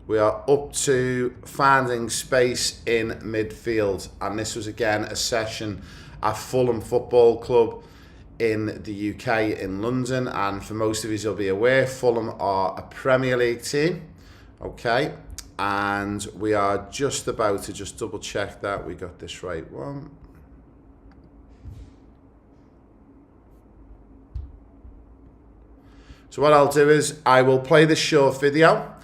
We are up to finding space in midfield, and this was again a session at Fulham Football Club in the UK in London. And for most of you, you'll be aware, Fulham are a Premier League team. Okay, and we are just about to just double check that we got this right one. So what I'll do is I will play this short video.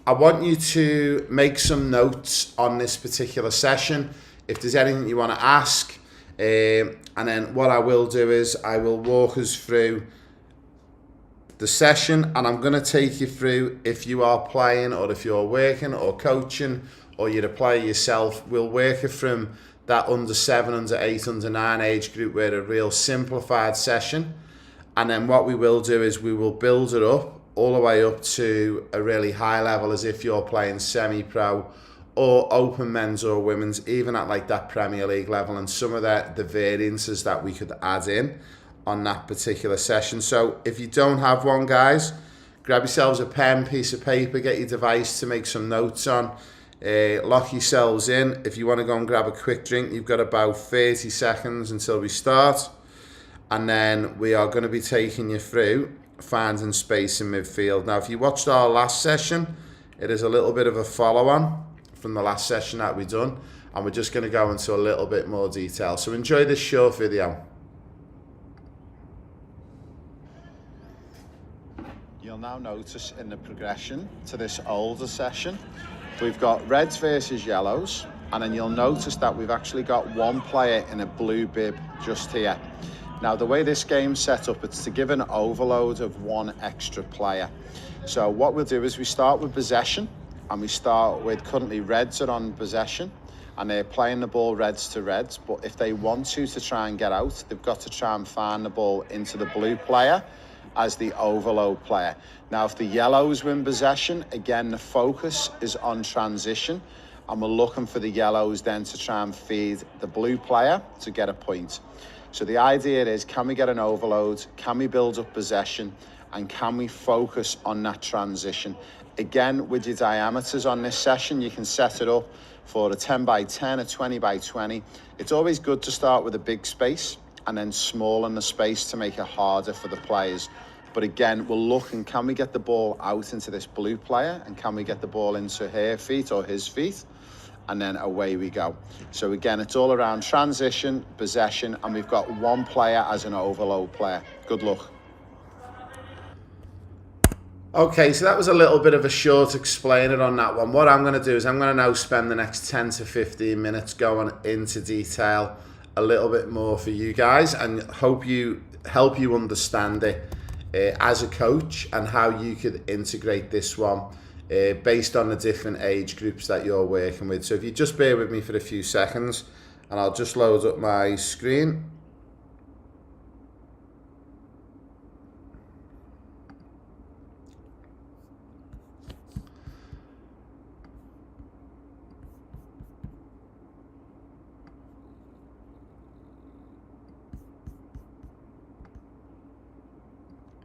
I want you to make some notes on this particular session if there's anything you want to ask, and then what I will do is I will walk us through the session, and I'm going to take you through, if you are playing or if you're working or coaching or you're a player yourself, we'll work it from that under 7, under 8, under 9 age group. We're a real simplified session, and then what we will do is we will build it up all the way up to a really high level, as if you're playing semi-pro or open men's or women's, even at like that Premier League level, and some of the variances that we could add in on that particular session. So if you don't have one, guys, grab yourselves a pen, piece of paper, get your device to make some notes on, lock yourselves in. If you want to go and grab a quick drink, you've got about 30 seconds until we start, and then we are going to be taking you through finding space in midfield. Now, if you watched our last session, it is a little bit of a follow-on from the last session that we've done, and we're just going to go into a little bit more detail. So enjoy this short video. You'll now notice in the progression to this older session, we've got reds versus yellows, and then you'll notice that we've actually got one player in a blue bib just here. Now, the way this game's set up, it's to give an overload of one extra player. So what we'll do is we start with possession, and we start with, currently reds are on possession and they're playing the ball reds to reds, but if they want to try and get out, they've got to try and find the ball into the blue player as the overload player. Now, if the yellows win possession, again, the focus is on transition, and we're looking for the yellows then to try and feed the blue player to get a point. So the idea is, can we get an overload? Can we build up possession? And can we focus on that transition? Again, with your diameters on this session, you can set it up for a 10 by 10, a 20 by 20. It's always good to start with a big space and then small in the space to make it harder for the players. But again, we're looking, can we get the ball out into this blue player? And can we get the ball into her feet or his feet? And then away we go. So again, it's all around transition, possession, and we've got one player as an overload player. Good luck. Okay, so that was a little bit of a short explainer on that one. What I'm going to do is I'm going to now spend the next 10 to 15 minutes going into detail a little bit more for you guys, and help you understand it as a coach, and how you could integrate this one based on the different age groups that you're working with. So if you just bear with me for a few seconds, and I'll just load up my screen.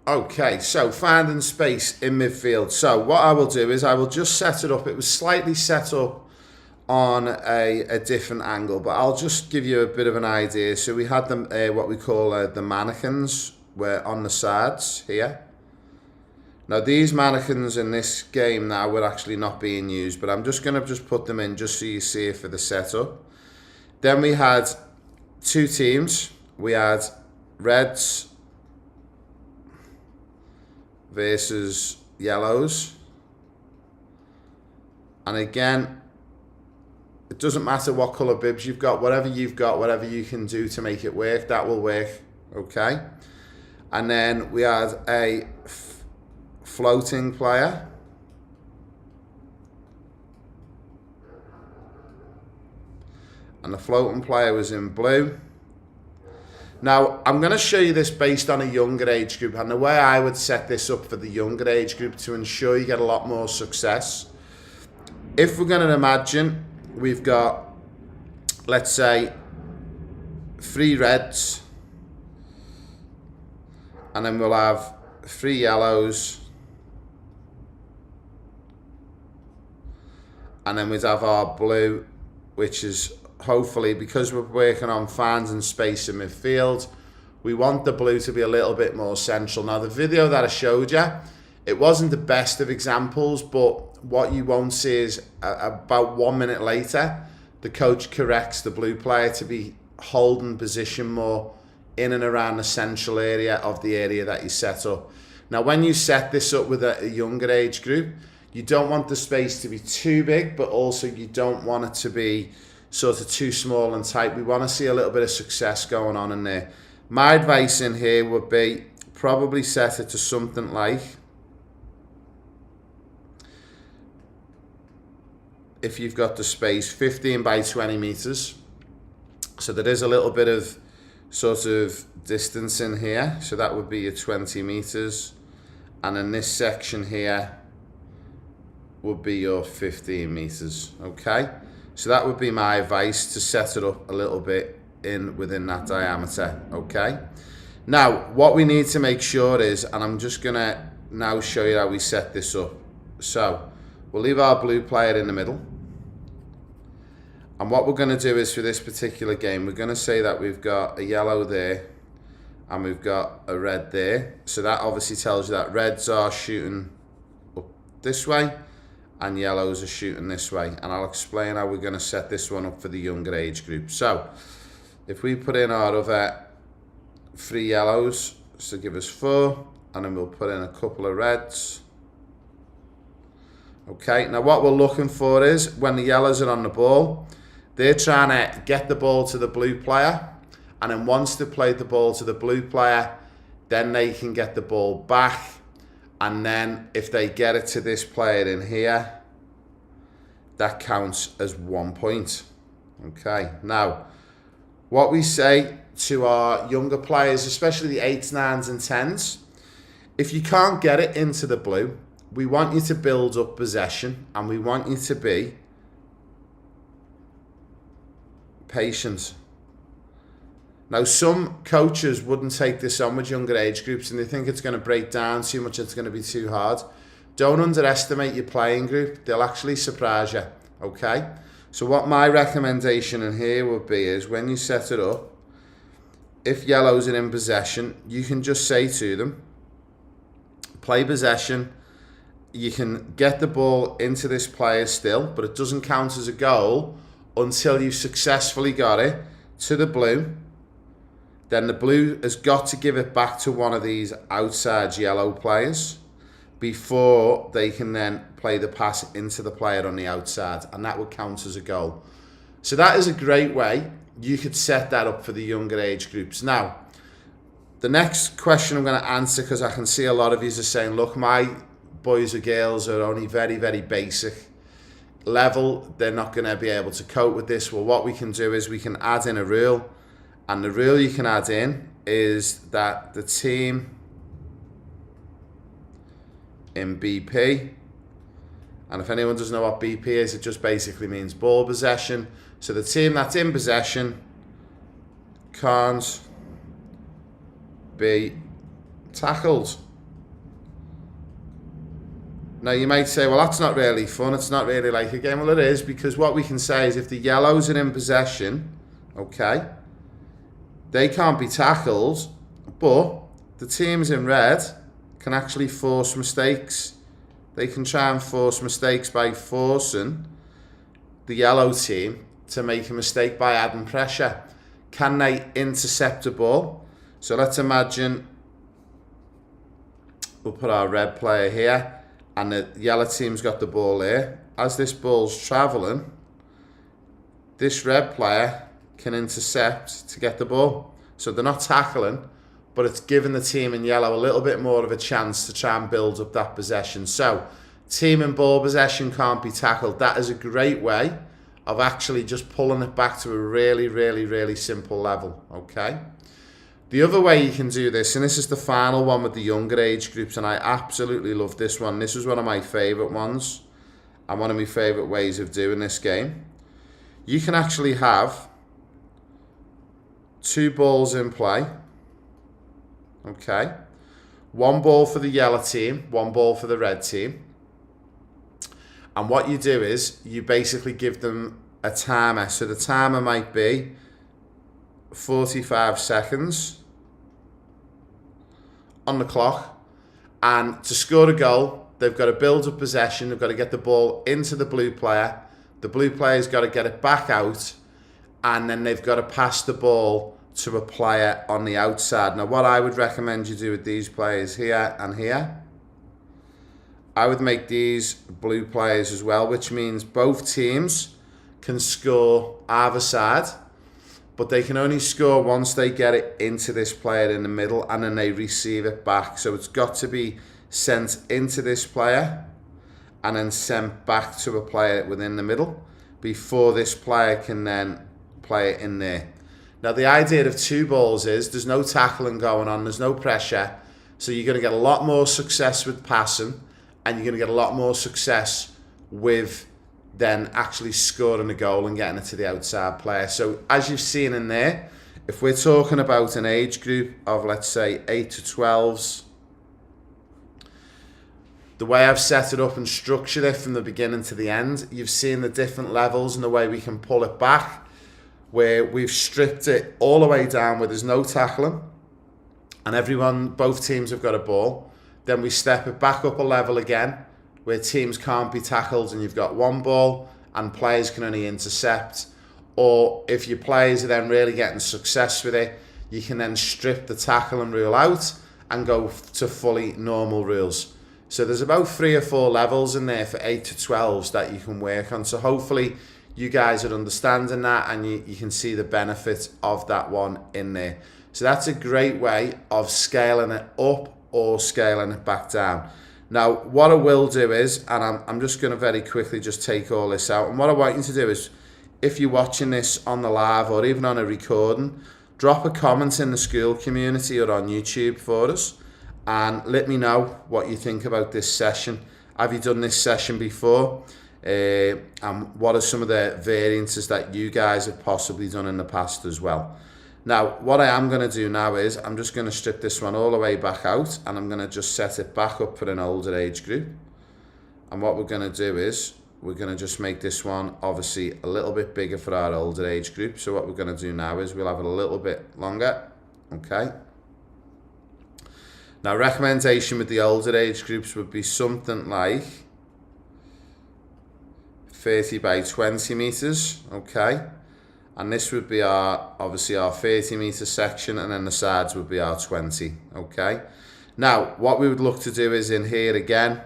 Okay, so finding space in midfield. So what I will do is I will just set it up. It was slightly set up on a different angle, but I'll just give you a bit of an idea. So we had them, what we call the mannequins, were on the sides here. Now these mannequins in this game now were actually not being used, but I'm just going to put them in just so you see it for the setup. Then we had two teams. We had reds versus yellows, and again, it doesn't matter what colour bibs you've got, whatever you can do to make it work, that will work. Okay, and then we had a floating player, and the floating player was in blue. Now, I'm going to show you this based on a younger age group, and the way I would set this up for the younger age group to ensure you get a lot more success. If we're going to imagine we've got, let's say, 3 reds, and then we'll have 3 yellows, and then we'd have our blue, which is hopefully, because we're working on finding space in midfield, we want the blue to be a little bit more central. Now, the video that I showed you, it wasn't the best of examples, but what you won't see is about 1 minute later, the coach corrects the blue player to be holding position more in and around the central area of the area that you set up. Now, when you set this up with a younger age group, you don't want the space to be too big, but also you don't want it to be sort of too small and tight. We want to see a little bit of success going on in there. My advice in here would be probably set it to something like, if you've got the space, 15 by 20 meters. So there is a little bit of sort of distance in here. So that would be your 20 meters. And then this section here would be your 15 meters, okay? So that would be my advice, to set it up a little bit within that diameter, okay? Now, what we need to make sure is, and I'm just gonna now show you how we set this up. So we'll leave our blue player in the middle. And what we're gonna do is, for this particular game, we're gonna say that we've got a yellow there and we've got a red there. So that obviously tells you that reds are shooting up this way and yellows are shooting this way. And I'll explain how we're going to set this one up for the younger age group. So if we put in our other 3 yellows, so give us 4, and then we'll put in a couple of reds. Okay, now what we're looking for is, when the yellows are on the ball, they're trying to get the ball to the blue player, and then once they've played the ball to the blue player, then they can get the ball back, and then if they get it to this player in here, that counts as 1 point. Okay, now what we say to our younger players, especially the 8s, 9s and 10s, if you can't get it into the blue, we want you to build up possession, and we want you to be patient. Now, some coaches wouldn't take this on with younger age groups, and they think it's going to break down too much, it's going to be too hard. Don't underestimate your playing group. They'll actually surprise you, okay? So what my recommendation in here would be is, when you set it up, if yellows are in possession, you can just say to them, play possession. You can get the ball into this player still, but it doesn't count as a goal until you've successfully got it to the blue. Then the blue has got to give it back to one of these outside yellow players before they can then play the pass into the player on the outside, and that would count as a goal. So that is a great way you could set that up for the younger age groups. Now, the next question I'm going to answer, because I can see a lot of you are saying, look, my boys or girls are only very, very basic level, they're not going to be able to cope with this. Well, what we can do is we can add in a rule, and the rule you can add in is that the team in BP, and if anyone doesn't know what BP is, it just basically means ball possession. So the team that's in possession can't be tackled. Now you might say, well, that's not really fun, it's not really like a game. Well, it is, because what we can say is, if the yellows are in possession, okay, they can't be tackled, but the teams in red can actually force mistakes. They can try and force mistakes by forcing the yellow team to make a mistake by adding pressure. Can they intercept a ball? So let's imagine we'll put our red player here, and the yellow team's got the ball here. As this ball's travelling, this red player can intercept to get the ball. So they're not tackling, but it's giving the team in yellow a little bit more of a chance to try and build up that possession. So team in ball possession can't be tackled. That is a great way of actually just pulling it back to a really, really, really simple level, okay? The other way you can do this, and this is the final one with the younger age groups, and I absolutely love this one. This was one of my favourite ones, and one of my favourite ways of doing this game. You can actually have 2 balls in play, okay? 1 ball for the yellow team, 1 ball for the red team. And what you do is you basically give them a timer. So the timer might be 45 seconds on the clock. And to score a goal, they've got to build up possession. They've got to get the ball into the blue player. The blue player's got to get it back out. And then they've got to pass the ball to a player on the outside. Now, what I would recommend you do with these players here and here, I would make these blue players as well, which means both teams can score either side, but they can only score once they get it into this player in the middle and then they receive it back. So it's got to be sent into this player and then sent back to a player within the middle before this player can then play it in there. Now, the idea of two balls is there's no tackling going on, there's no pressure, so you're going to get a lot more success with passing, and you're going to get a lot more success with then actually scoring a goal and getting it to the outside player. So as you've seen in there, if we're talking about an age group of, let's say, 8 to 12s, the way I've set it up and structured it from the beginning to the end, you've seen the different levels and the way we can pull it back, where we've stripped it all the way down where there's no tackling and both teams have got a ball. Then we step it back up a level again where teams can't be tackled and you've got one ball and players can only intercept. Or if your players are then really getting success with it, you can then strip the tackling rule out and go to fully normal rules. So there's about 3 or 4 levels in there for 8 to 12s that you can work on. So hopefully you guys are understanding that and you can see the benefit of that one in there. So that's a great way of scaling it up or scaling it back down. Now, what I will do is, and I'm just going to very quickly just take all this out. And what I want you to do is, if you're watching this on the live or even on a recording, drop a comment in the school community or on YouTube for us and let me know what you think about this session. Have you done this session before? And what are some of the variances that you guys have possibly done in the past as well? Now, what I am going to do now is I'm just going to strip this one all the way back out and I'm going to just set it back up for an older age group. And what we're going to do is we're going to just make this one obviously a little bit bigger for our older age group. So what we're going to do now is we'll have it a little bit longer. Okay. Now, recommendation with the older age groups would be something like 30 by 20 meters. Okay. And this would be obviously our 30 meter section, and then the sides would be our 20. Okay. Now, what we would look to do is in here again,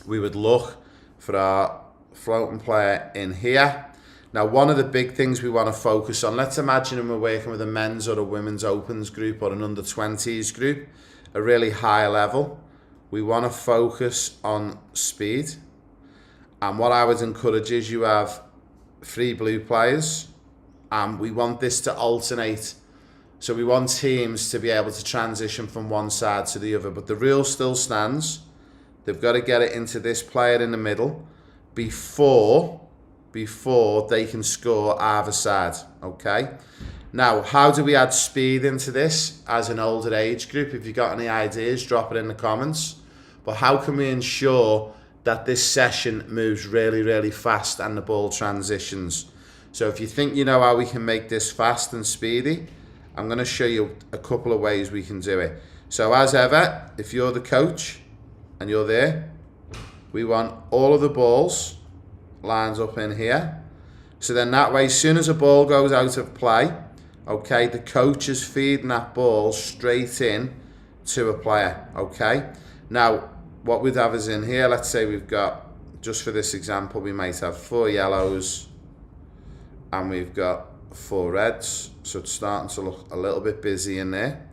we would look for our floating player in here. Now, one of the big things we want to focus on, let's imagine we're working with a men's or a women's opens group or an under 20s group, a really high level. We want to focus on speed. And what I would encourage is you have 3 blue players and we want this to alternate. So we want teams to be able to transition from one side to the other, but the rule still stands. They've got to get it into this player in the middle before they can score either side. Okay. Now, how do we add speed into this as an older age group? If you've got any ideas, drop it in the comments. But how can we ensure that this session moves really, really fast and the ball transitions? So if you think you know how we can make this fast and speedy, I'm going to show you a couple of ways we can do it. So as ever, if you're the coach and you're there, we want all of the balls lined up in here. So then that way, as soon as a ball goes out of play, okay, the coach is feeding that ball straight in to a player. Okay. Now, what we'd have is in here, let's say we've got, just for this example, we might have 4 yellows and we've got 4 reds. So it's starting to look a little bit busy in there.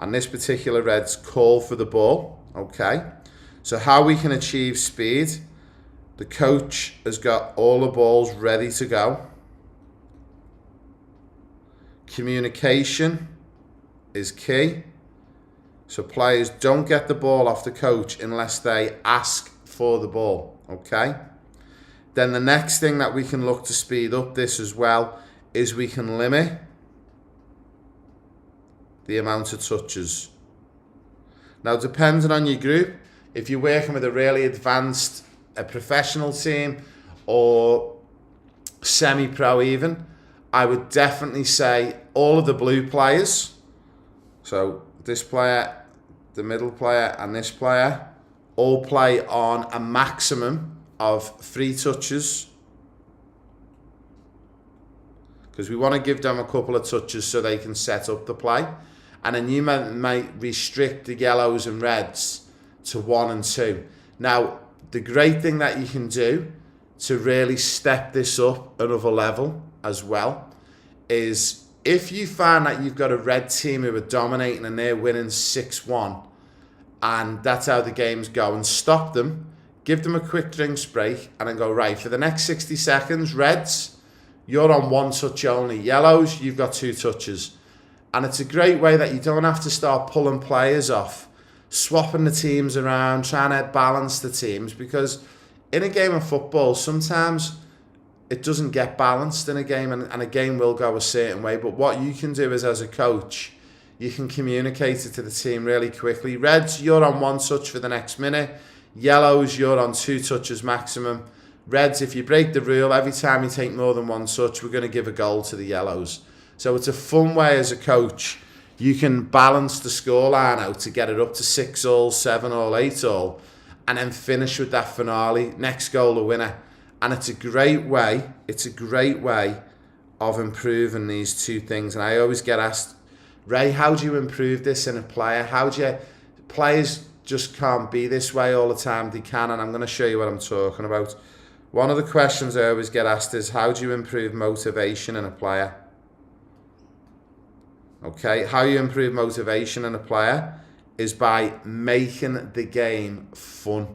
And this particular red's call for the ball. Okay. So how we can achieve speed, the coach has got all the balls ready to go. Communication is key. So players don't get the ball off the coach unless they ask for the ball, okay? Then the next thing that we can look to speed up this as well is we can limit the amount of touches. Now, depending on your group, if you're working with a really advanced a professional team or semi-pro even, I would definitely say all of the blue players, so this player, the middle player and this player, all play on a maximum of 3 touches, because we want to give them a couple of touches so they can set up the play. And then you might restrict the yellows and reds to 1 and 2. Now, the great thing that you can do to really step this up another level as well is if you find that you've got a red team who are dominating and they're winning 6-1 and that's how the game's going, stop them, give them a quick drinks break and then go, right, for the next 60 seconds, reds, you're on 1 touch only. Yellows, you've got 2 touches. And it's a great way that you don't have to start pulling players off, swapping the teams around, trying to balance the teams, because in a game of football, sometimes it doesn't get balanced in a game, and a game will go a certain way. But what you can do is, as a coach, you can communicate it to the team really quickly. Reds, you're on 1 touch for the next minute. Yellows, you're on 2 touches maximum. Reds, if you break the rule, every time you take more than 1 touch, we're going to give a goal to the yellows. So it's a fun way as a coach. You can balance the scoreline out to get it up to 6-all, 7-all, 8-all, and then finish with that finale. Next goal, the winner. And it's a great way. It's a great way of improving these 2 things. And I always get asked, Ray, how do you improve this in a player? How do you... Players just can't be this way all the time. They can, and I'm going to show you what I'm talking about. One of the questions I always get asked is, how do you improve motivation in a player? Okay, how you improve motivation in a player is by making the game fun.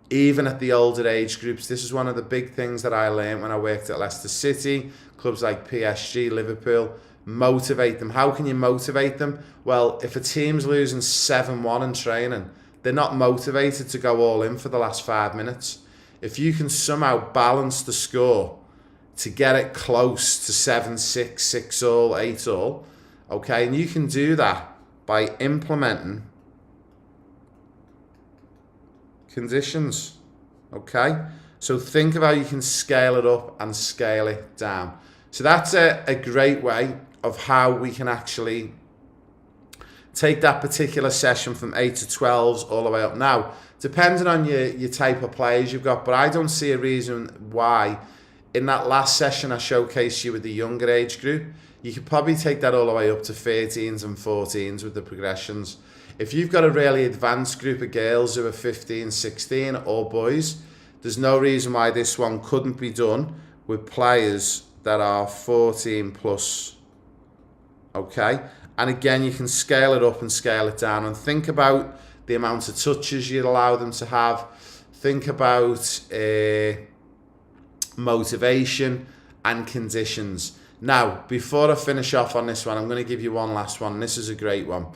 Even at the older age groups, this is one of the big things that I learned when I worked at Leicester City, clubs like PSG, Liverpool. Motivate them. How can you motivate them? Well, if a team's losing 7-1 in training, they're not motivated to go all in for the last 5 minutes. If you can somehow balance the score to get it close to 7-6, 6-all, 8-all, okay, and you can do that by implementing conditions, okay? So think of how you can scale it up and scale it down. So that's a great way of how we can actually take that particular session from 8 to 12s all the way up. Now, depending on your type of players you've got, but I don't see a reason why in that last session I showcased you with the younger age group, you could probably take that all the way up to 13s and 14s with the progressions. If you've got a really advanced group of girls who are 15, 16, or boys, there's no reason why this one couldn't be done with players that are 14 plus, okay? And again, you can scale it up and scale it down, and think about the amount of touches you'd allow them to have. Think about motivation and conditions. Now, before I finish off on this one, I'm going to give you one last one. This is a great one.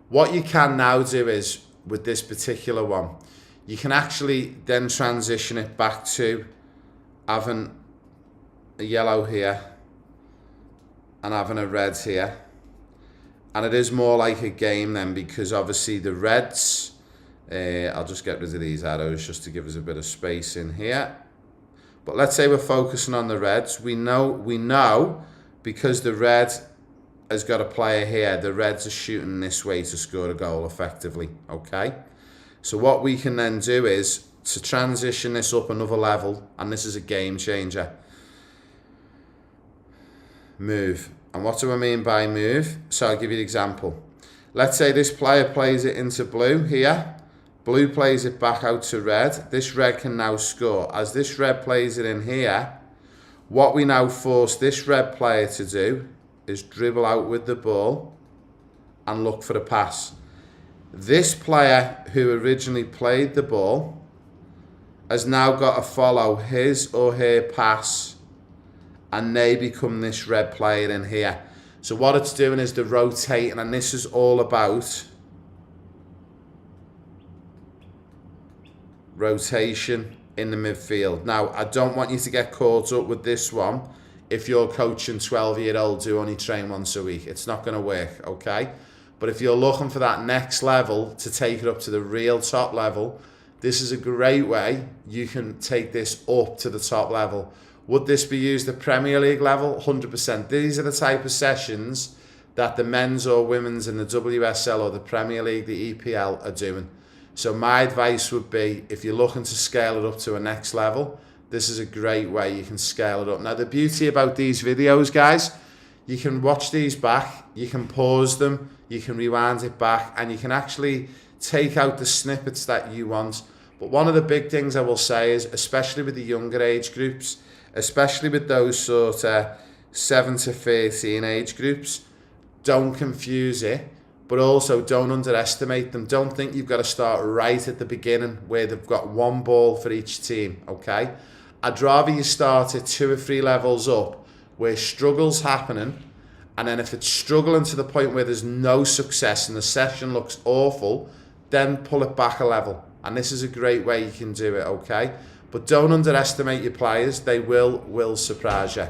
What you can now do is, with this particular one, you can actually then transition it back to having a yellow here and having a red here. And it is more like a game then, because obviously the reds, I'll just get rid of these arrows just to give us a bit of space in here. But let's say we're focusing on the reds. We know because the red has got a player here, the reds are shooting this way to score a goal effectively, okay? So what we can then do is to transition this up another level, and this is a game changer. Move. And what do I mean by move? So I'll give you an example. Let's say this player plays it into blue here. Blue plays it back out to red. This red can now score. As this red plays it in here, what we now force this red player to do is dribble out with the ball and look for a pass. This player who originally played the ball has now got to follow his or her pass, and they become this red player in here. So what it's doing is they're rotating, and this is all about rotation in the midfield. Now, I don't want you to get caught up with this one if you're coaching 12-year-olds who only train once a week. It's not going to work, okay? But if you're looking for that next level to take it up to the real top level, This is a great way you can take this up to the top level. Would this be used at Premier League level? 100%. These are the type of sessions that the men's or women's in the WSL or the Premier League, the EPL are doing. So my advice would be, if you're looking to scale it up to a next level, this is a great way you can scale it up. Now, the beauty about these videos, guys, you can watch these back, you can pause them, you can rewind it back, and you can actually take out the snippets that you want. But one of the big things I will say is, especially with the younger age groups, especially with those sort of 7 to 13 age groups, don't confuse it, but also don't underestimate them. Don't think you've got to start right at the beginning where they've got one ball for each team, okay? I'd rather you start at 2 or 3 levels up where struggle's happening, and then if it's struggling to the point where there's no success and the session looks awful, then pull it back a level. And this is a great way you can do it, okay? But don't underestimate your players. They will surprise you.